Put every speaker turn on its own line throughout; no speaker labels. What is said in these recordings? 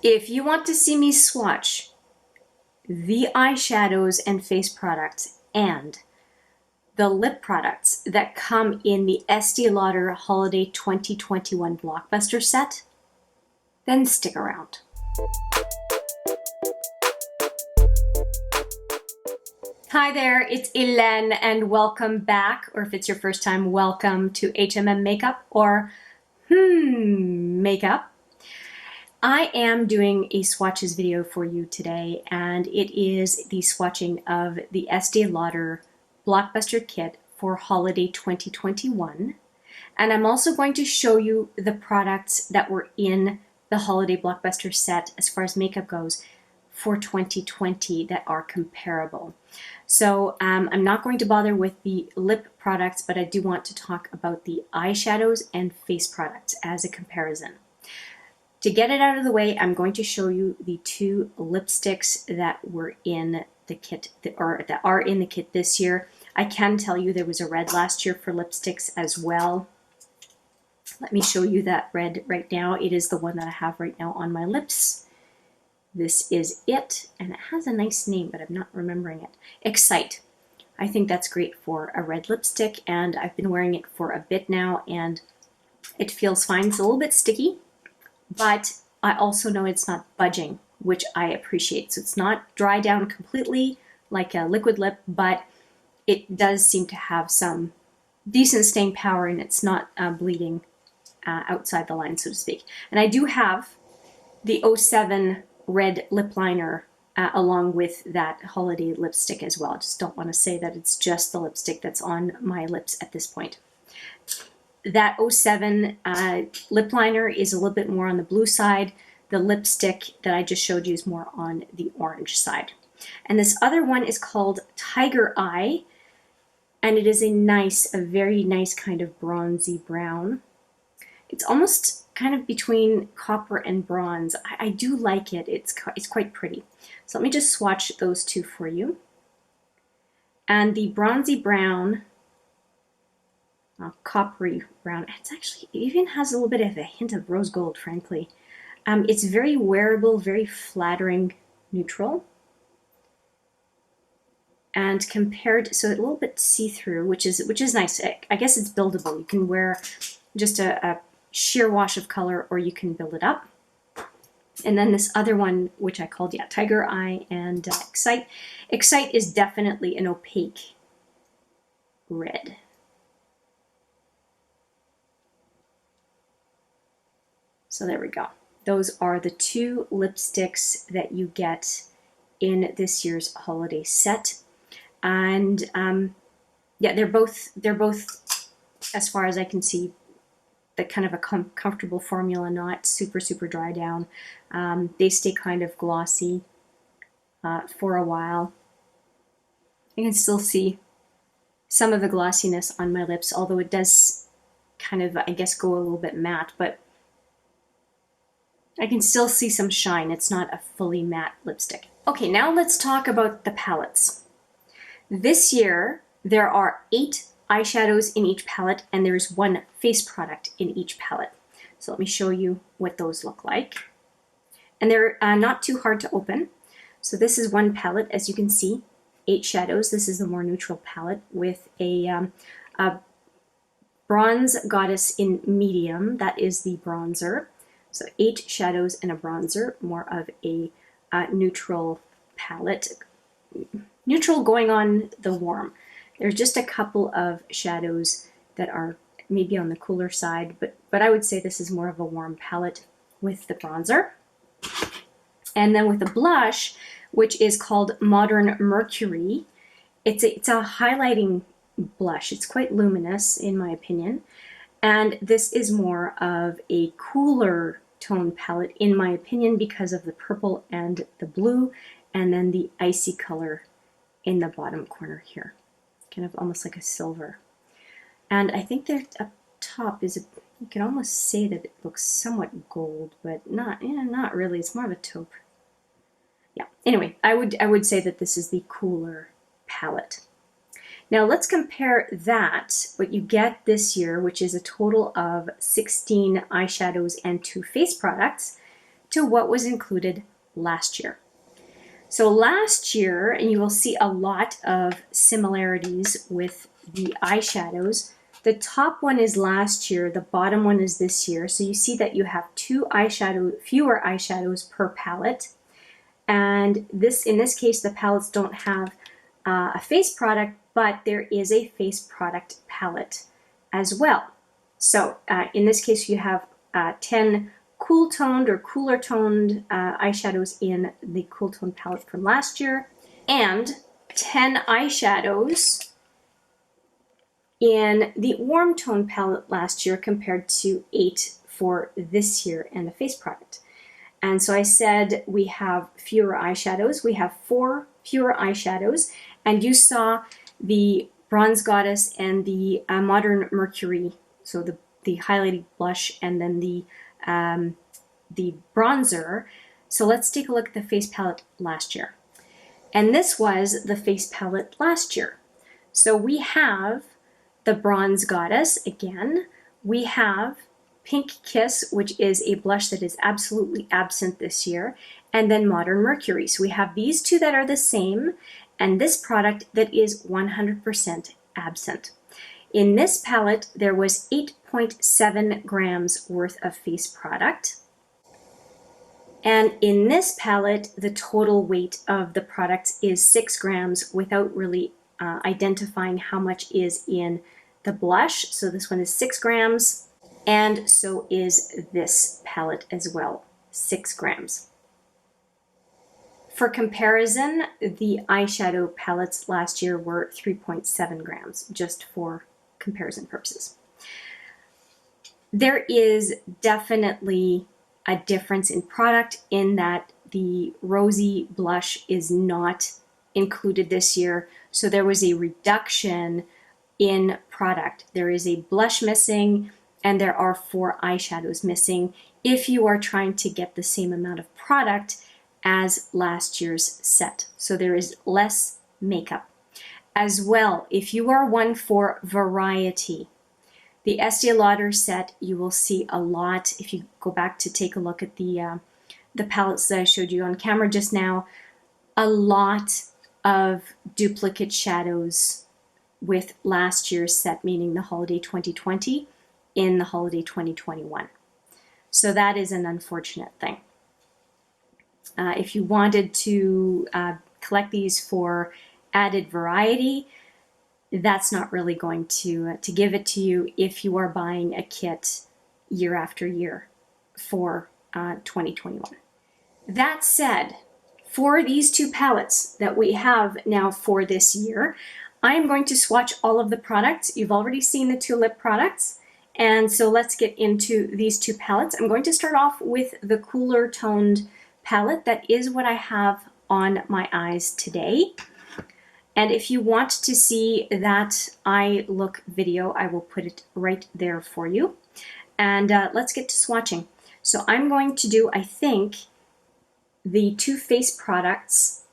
If you want to see me swatch the eyeshadows and face products and the lip products that come in the Estee Lauder Holiday 2021 Blockbuster set, then stick around. Hi there, it's Hélène and welcome back, or if it's your first time, welcome to HMM Makeup or Makeup. I am doing a swatches video for you today, and it is the swatching of the Estee Lauder Blockbuster Kit for Holiday 2021. And I'm also going to show you the products that were in the Holiday Blockbuster set as far as makeup goes for 2020 that are comparable. So I'm not going to bother with the lip products, but I do want to talk about the eyeshadows and face products as a comparison. To get it out of the way, I'm going to show you the two lipsticks that were in the kit, or that are in the kit this year. I can tell you there was a red last year for lipsticks as well. Let me show you that red right now. It is the one that I have right now on my lips. This is it, and it has a nice name, but I'm not remembering it. Excite. I think that's great for a red lipstick, and I've been wearing it for a bit now, and it feels fine. It's a little bit sticky, but I also know it's not budging, which I appreciate. So it's not dry down completely like a liquid lip, but it does seem to have some decent staying power, and it's not bleeding outside the line, so to speak. And I do have the 07 red lip liner along with that holiday lipstick as well. Just don't want to say that it's just the lipstick that's on my lips at this point. That 07 lip liner is a little bit more on the blue side. The lipstick that I just showed you is more on the orange side. And this other one is called Tiger Eye, and it is a very nice kind of bronzy brown. It's almost kind of between copper and bronze. I do like it. It's quite pretty. So let me just swatch those two for you. And the bronzy brown, coppery brown, it even has a little bit of a hint of rose gold, frankly. It's very wearable, very flattering neutral. And compared, so a little bit see-through, which is nice. I guess it's buildable. You can wear just a sheer wash of color, or you can build it up. And then this other one, which I called, Tiger Eye and Excite. Excite is definitely an opaque red. So there we go. Those are the two lipsticks that you get in this year's holiday set. And yeah, they're both, as far as I can see, the kind of a comfortable formula, not super dry down. They stay kind of glossy for a while. I can still see some of the glossiness on my lips, although it does kind of, I guess, go a little bit matte, but I can still see some shine. It's not a fully matte lipstick. Okay, now let's talk about the palettes. This year, there are 8 eyeshadows in each palette, and there's 1 face product in each palette. So let me show you what those look like. And they're not too hard to open. So this is one palette, as you can see, 8 shadows. This is the more neutral palette with a bronze goddess in medium. That is the bronzer. So 8 shadows and a bronzer, more of a neutral palette. Neutral going on the warm. There's just a couple of shadows that are maybe on the cooler side, but I would say this is more of a warm palette with the bronzer. And then with the blush, which is called Modern Mercury, it's a highlighting blush. It's quite luminous, in my opinion. And this is more of a cooler tone palette, in my opinion, because of the purple and the blue, and then the icy color in the bottom corner here. Kind of almost like a silver. And I think there up top is you can almost say that it looks somewhat gold, but not really. It's more of a taupe. Yeah. Anyway, I would say that this is the cooler palette. Now let's compare that, what you get this year, which is a total of 16 eyeshadows and 2 face products, to what was included last year. So last year, and you will see a lot of similarities with the eyeshadows. The top one is last year, the bottom one is this year. So you see that you have fewer eyeshadows per palette. And in this case, the palettes don't have a face product, but there is a face product palette as well. So in this case, you have 10 cool toned or cooler toned eyeshadows in the cool tone palette from last year, and 10 eyeshadows in the warm tone palette last year compared to 8 for this year and the face product. And so I said we have fewer eyeshadows. We have 4 fewer eyeshadows, and you saw the Bronze Goddess and the Modern Mercury, so the highlighting blush and then the bronzer. So let's take a look at the face palette last year. And this was the face palette last year. So we have the Bronze Goddess again. We have Pink Kiss, which is a blush that is absolutely absent this year, and then Modern Mercury. So we have these two that are the same, and this product that is 100% absent. In this palette, there was 8.7 grams worth of face product. And in this palette, the total weight of the products is 6 grams without really identifying how much is in the blush. So this one is 6 grams, and so is this palette as well, 6 grams. For comparison, the eyeshadow palettes last year were 3.7 grams, just for comparison purposes. There is definitely a difference in product in that the rosy blush is not included this year. So there was a reduction in product. There is a blush missing, and there are 4 eyeshadows missing if you are trying to get the same amount of product as last year's set. So there is less makeup. As well, if you are one for variety, the Estée Lauder set, you will see a lot. If you go back to take a look at the palettes that I showed you on camera just now, a lot of duplicate shadows with last year's set, meaning the holiday 2020, in the holiday 2021. So that is an unfortunate thing. If you wanted to collect these for added variety, that's not really going to give it to you if you are buying a kit year after year for 2021. That said, for these 2 palettes that we have now for this year, I am going to swatch all of the products. You've already seen the 2 lip products, and so let's get into these 2 palettes. I'm going to start off with the cooler toned palette. That is what I have on my eyes today. And if you want to see that eye look video, I will put it right there for you. And let's get to swatching. So I'm going to do, I think, the 2 face products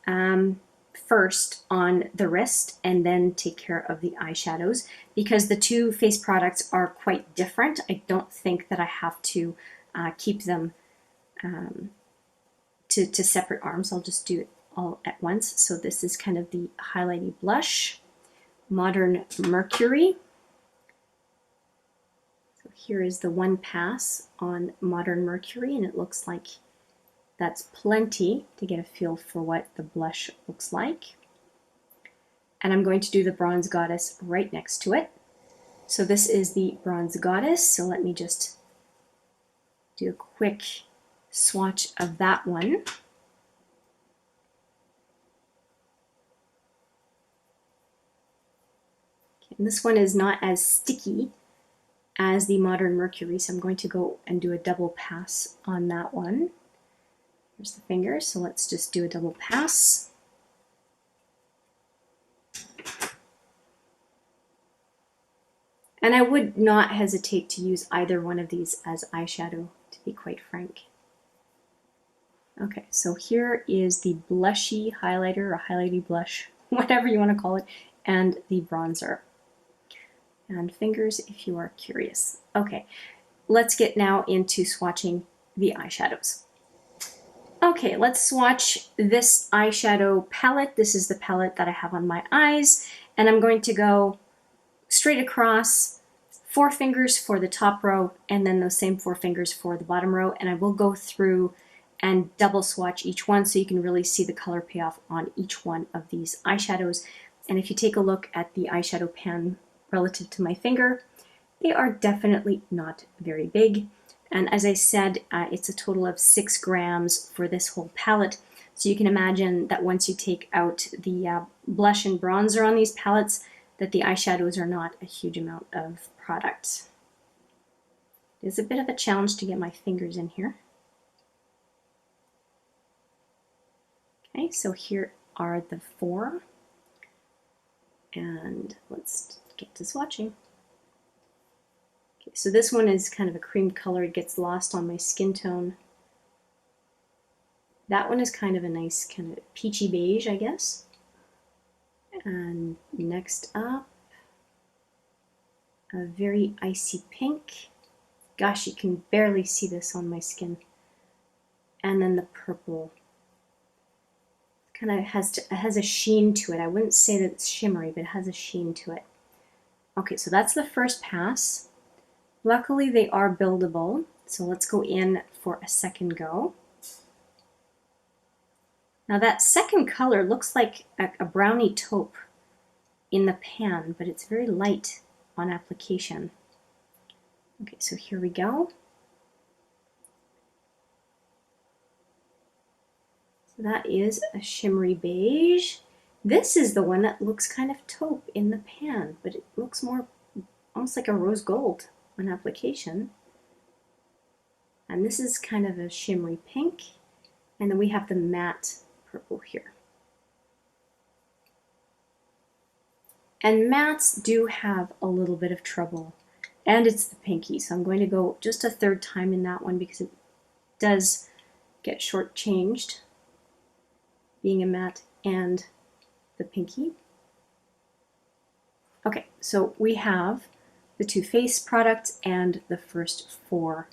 first on the wrist, and then take care of the eyeshadows, because the 2 face products are quite different. I don't think that I have to keep them to separate arms. I'll just do it all at once. So this is kind of the highlighty blush, Modern Mercury. So here is the 1 pass on Modern Mercury, and it looks like that's plenty to get a feel for what the blush looks like. And I'm going to do the Bronze Goddess right next to it. So this is the Bronze Goddess. So let me just do a quick swatch of that one. And this one is not as sticky as the Modern Mercury, so I'm going to go and do a double pass on that one. Here's the finger, so let's just do a double pass. And I would not hesitate to use either one of these as eyeshadow, to be quite frank. Okay, so here is the blushy highlighter, or highlighty blush, whatever you want to call it, and the bronzer. And fingers if you are curious. Okay, let's get now into swatching the eyeshadows. Okay, let's swatch this eyeshadow palette. This is the palette that I have on my eyes, and I'm going to go straight across, 4 fingers for the top row, and then those same 4 fingers for the bottom row, and I will go through and double swatch each one so you can really see the color payoff on each one of these eyeshadows. And if you take a look at the eyeshadow pan relative to my finger, they are definitely not very big. And as I said, it's a total of 6 grams for this whole palette. So you can imagine that once you take out the blush and bronzer on these palettes, that the eyeshadows are not a huge amount of product. It's a bit of a challenge to get my fingers in here. Okay, so here are the 4. And let's get to swatching. Okay, so this one is kind of a cream color. It gets lost on my skin tone. That one is kind of a nice kind of peachy beige, I guess. And next up, a very icy pink. Gosh, you can barely see this on my skin. And then the purple. Kind of has a sheen to it. I wouldn't say that it's shimmery, but it has a sheen to it. Okay, so that's the first pass. Luckily, they are buildable. So let's go in for a second go. Now that second color looks like a brownie taupe in the pan, but it's very light on application. Okay, so here we go. So that is a shimmery beige. This is the one that looks kind of taupe in the pan, but it looks more almost like a rose gold on application. And this is kind of a shimmery pink. And then we have the matte purple here. And mattes do have a little bit of trouble. And it's the pinky, so I'm going to go just a third time in that one because it does get shortchanged, being a matte and the pinky. Okay, so we have the Too Faced products and the first 4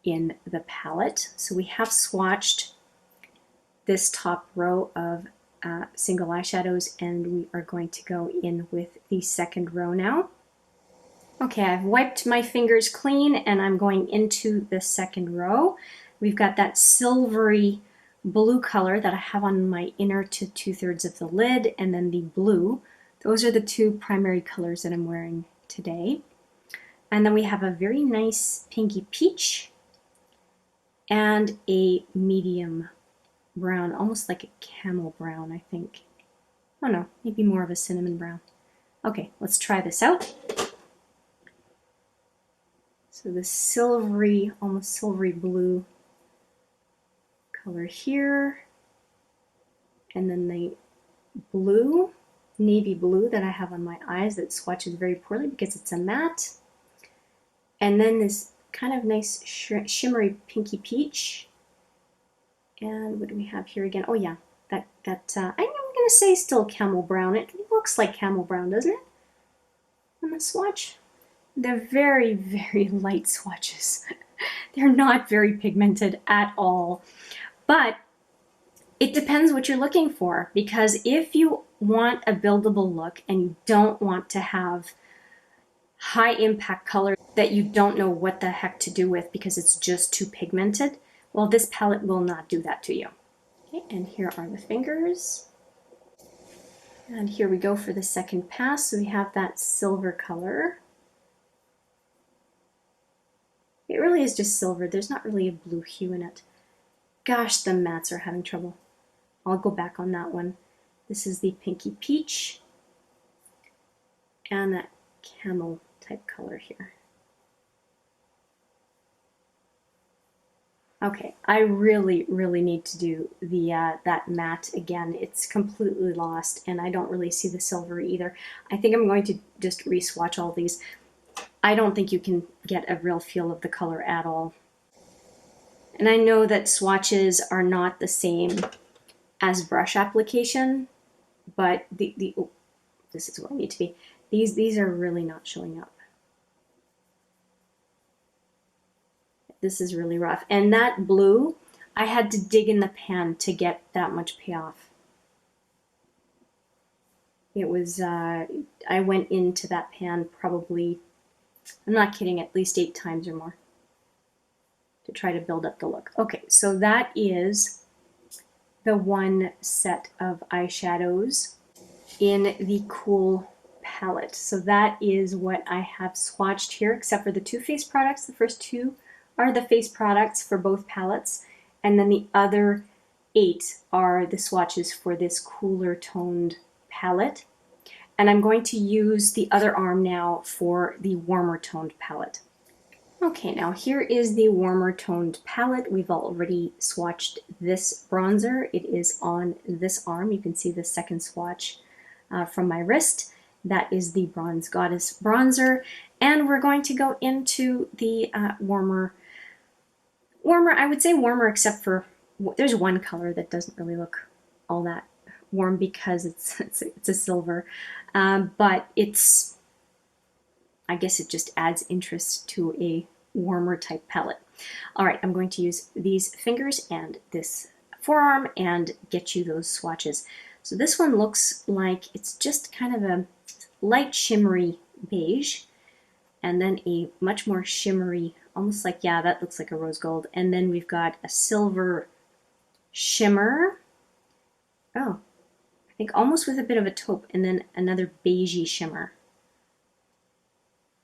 in the palette. So we have swatched this top row of single eyeshadows, and we are going to go in with the second row now. Okay, I've wiped my fingers clean and I'm going into the second row. We've got that silvery blue color that I have on my inner to 2/3 of the lid, and then the blue. Those are the 2 primary colors that I'm wearing today. And then we have a very nice pinky peach and a medium brown, almost like a camel brown, I think. Oh no, maybe more of a cinnamon brown. Okay, let's try this out. So the silvery, almost silvery blue color here, and then the blue, navy blue that I have on my eyes that swatches very poorly because it's a matte, and then this kind of nice shimmery pinky peach. And what do we have here again? Oh yeah, I'm gonna say still camel brown. It looks like camel brown, doesn't it? On the swatch. They're very, very light swatches. They're not very pigmented at all. But it depends what you're looking for, because if you want a buildable look and you don't want to have high impact color that you don't know what the heck to do with because it's just too pigmented, well, this palette will not do that to you. Okay, and here are the fingers. And here we go for the second pass. So we have that silver color. It really is just silver. There's not really a blue hue in it. Gosh, the mattes are having trouble. I'll go back on that one. This is the pinky peach and that camel type color here. Okay, I really, really need to do the that matte again. It's completely lost, and I don't really see the silver either. I think I'm going to just re-swatch all these. I don't think you can get a real feel of the color at all. And I know that swatches are not the same as brush application, but oh, this is where I need to be. These are really not showing up. This is really rough. And that blue, I had to dig in the pan to get that much payoff. It was, I went into that pan probably, I'm not kidding, at least 8 times or more to try to build up the look. Okay, so that is the one set of eyeshadows in the Cool palette. So that is what I have swatched here, except for the 2 face products. The first 2 are the face products for both palettes, and then the other 8 are the swatches for this cooler toned palette. And I'm going to use the other arm now for the warmer toned palette. Okay, now here is the warmer toned palette. We've already swatched this bronzer. It is on this arm. You can see the second swatch from my wrist. That is the Bronze Goddess bronzer. And we're going to go into the warmer, I would say warmer, except for there's one color that doesn't really look all that warm because it's a silver, but it's, I guess it just adds interest to a warmer type palette. All right, I'm going to use these fingers and this forearm and get you those swatches. So this one looks like it's just kind of a light shimmery beige, and then a much more shimmery, almost like, yeah, that looks like a rose gold. And then we've got a silver shimmer. Oh, I think almost with a bit of a taupe, and then another beigey shimmer.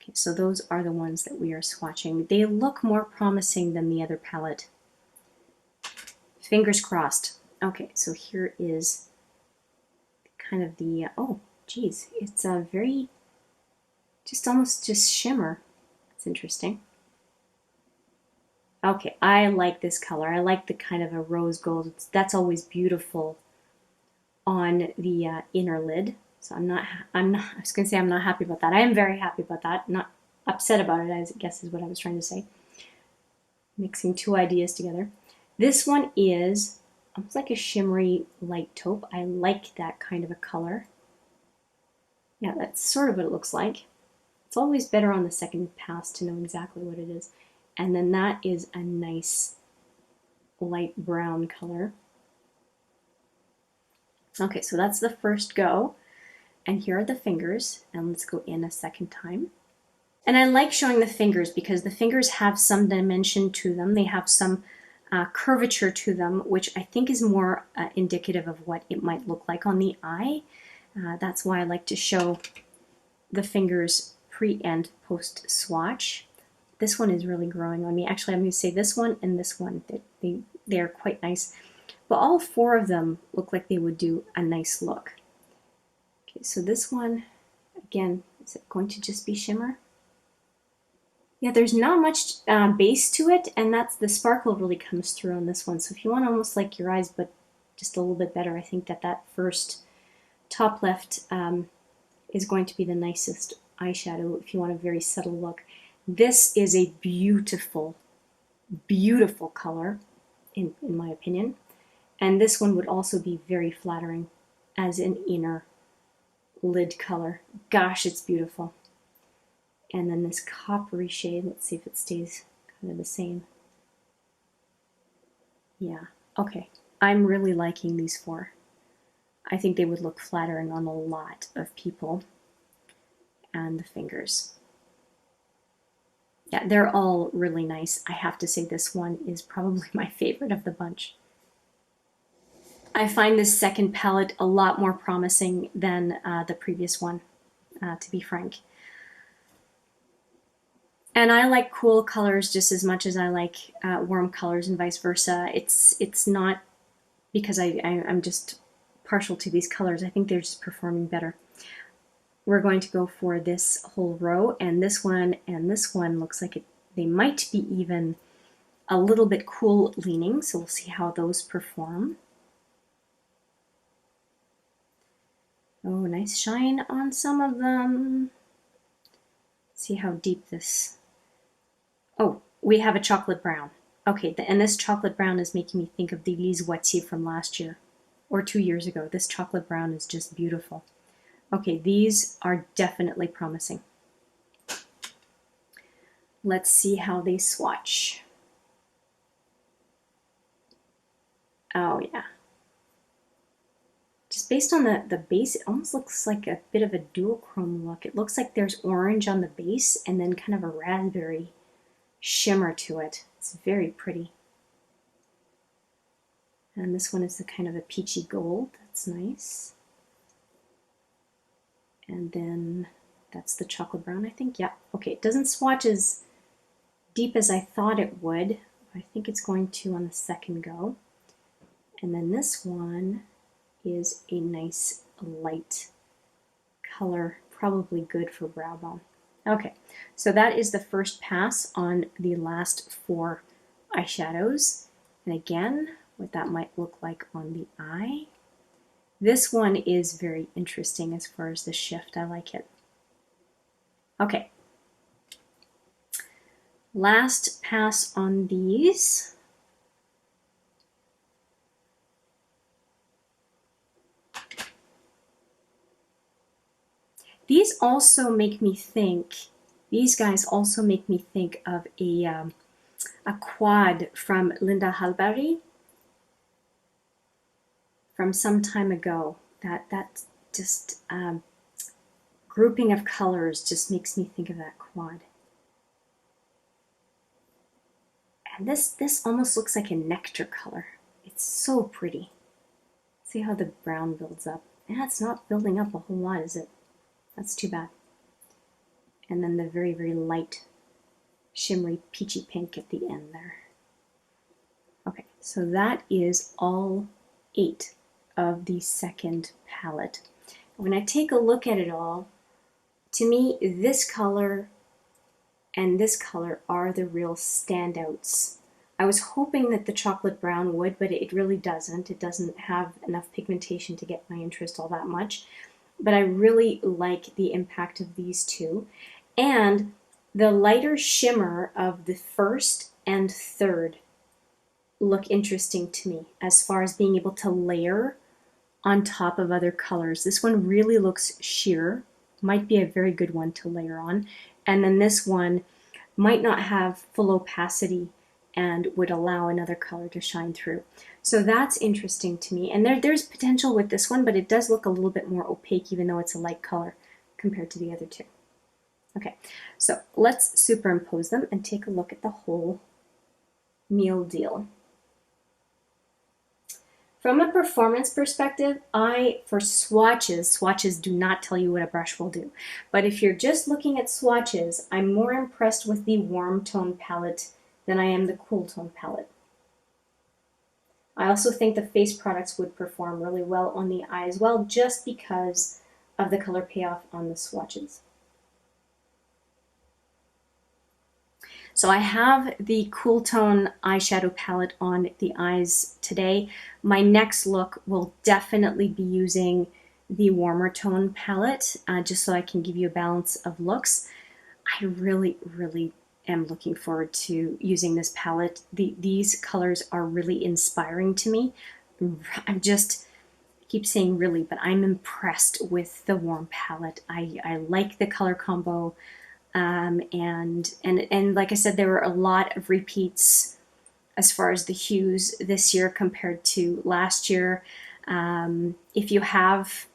Okay, so those are the ones that we are swatching. They look more promising than the other palette. Fingers crossed. Okay, so here is kind of the, oh, geez, it's a very, just almost just shimmer. That's interesting. Okay, I like this color. I like the kind of a rose gold. That's always beautiful on the inner lid. So I was gonna say I'm not happy about that. I am very happy about that. Not upset about it, I guess is what I was trying to say. Mixing 2 ideas together. This one is almost like a shimmery light taupe. I like that kind of a color. Yeah, that's sort of what it looks like. It's always better on the second pass to know exactly what it is. And then that is a nice light brown color. Okay, so that's the first go. And here are the fingers, and let's go in a second time. And I like showing the fingers because the fingers have some dimension to them. They have some curvature to them, which I think is more indicative of what it might look like on the eye. That's why I like to show the fingers pre and post swatch. This one is really growing on me. Actually, I'm going to say this one and this one. They're quite nice. But all 4 of them look like they would do a nice look. Okay, so this one, again, is it going to just be shimmer? Yeah, there's not much base to it, and that's the sparkle really comes through on this one. So if you want almost like your eyes, but just a little bit better, I think that first top left is going to be the nicest eyeshadow if you want a very subtle look. This is a beautiful, beautiful color, in my opinion. And this one would also be very flattering as an inner lid color. Gosh, it's beautiful. And then this coppery shade, let's see if it stays kind of the same. Yeah, okay. I'm really liking these 4. I think they would look flattering on a lot of people. And the fingers. Yeah, they're all really nice. I have to say this one is probably my favorite of the bunch. I find this second palette a lot more promising than the previous one, to be frank. And I like cool colors just as much as I like warm colors and vice versa. It's not because I'm just partial to these colors. I think they're just performing better. We're going to go for this whole row, and this one looks like they might be even a little bit cool leaning, so we'll see how those perform. Oh, nice shine on some of them. See how deep this... Oh, we have a chocolate brown. Okay, and this chocolate brown is making me think of the Swatches from last year, or 2 years ago. This chocolate brown is just beautiful. Okay, these are definitely promising. Let's see how they swatch. Oh yeah. Just based on the base, it almost looks like a bit of a duochrome look. It looks like there's orange on the base and then kind of a raspberry shimmer to it. It's very pretty. And this one is the kind of a peachy gold. That's nice. And then that's the chocolate brown, I think. Yeah, okay, it doesn't swatch as deep as I thought it would. I think it's going to on the second go. And then this one is a nice light color, probably good for brow bone. Okay, so that is the first pass on the last 4 eyeshadows. And again, what that might look like on the eye. This one is very interesting as far as the shift. I like it. Okay. Last pass on these. These also make me think, these guys also make me think of a quad from Linda Hallberg from some time ago. That just grouping of colors just makes me think of that quad. And this almost looks like a nectar color. It's so pretty. See how the brown builds up. Yeah, it's not building up a whole lot, is it? That's too bad. And then the very, very light, shimmery, peachy pink at the end there. Okay, so that is all 8 of the second palette. When I take a look at it all, to me, this color and this color are the real standouts. I was hoping that the chocolate brown would, but it really doesn't. It doesn't have enough pigmentation to get my interest all that much. But I really like the impact of these two. And the lighter shimmer of the first and third look interesting to me as far as being able to layer on top of other colors. This one really looks sheer, might be a very good one to layer on. And then this one might not have full opacity and would allow another color to shine through. So that's interesting to me. And there's potential with this one, but it does look a little bit more opaque even though it's a light color compared to the other two. Okay, so let's superimpose them and take a look at the whole meal deal. From a performance perspective, for swatches do not tell you what a brush will do. But if you're just looking at swatches, I'm more impressed with the warm tone palette than I am the cool tone palette. I also think the face products would perform really well on the eye as well, just because of the color payoff on the swatches. So I have the cool tone eyeshadow palette on the eyes today. My next look will definitely be using the warmer tone palette, just so I can give you a balance of looks. I really, really am looking forward to using this palette. These colors are really inspiring to me. I keep saying really, but I'm impressed with the warm palette. I like the color combo. And like I said, there were a lot of repeats as far as the hues this year compared to last year. If you have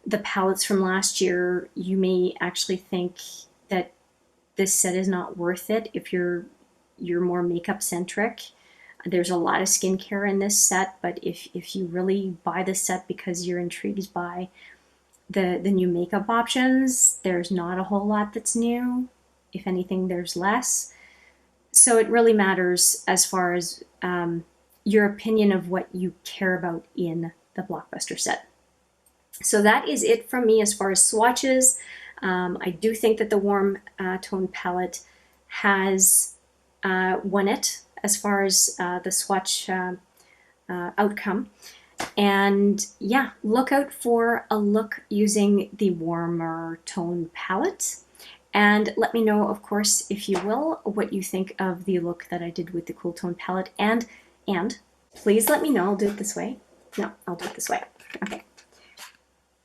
the palettes from last year, you may actually think that this set is not worth it if you're more makeup centric. There's a lot of skincare in this set, but if you really buy this set because you're intrigued by the new makeup options, there's not a whole lot that's new. If anything, there's less. So it really matters as far as your opinion of what you care about in the Blockbuster set. So that is it from me as far as swatches. I do think that the warm tone palette has won it as far as the swatch outcome. And yeah, look out for a look using the warmer tone palette. And let me know, of course, if you will, what you think of the look that I did with the cool tone palette. And please let me know. I'll do it this way. No, I'll do it this way. Okay.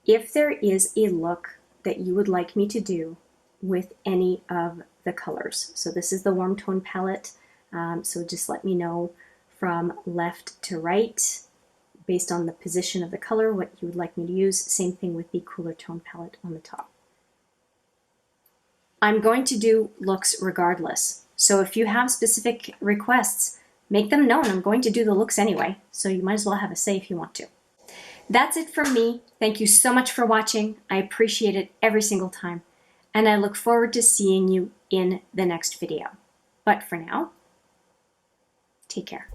If there is a look that you would like me to do with any of the colors. So this is the warm tone palette. So just let me know from left to right based on the position of the color, what you would like me to use. Same thing with the cooler tone palette on the top. I'm going to do looks regardless. So if you have specific requests, make them known. I'm going to do the looks anyway, so you might as well have a say if you want to. That's it from me. Thank you so much for watching. I appreciate it every single time, and I look forward to seeing you in the next video. But for now, take care.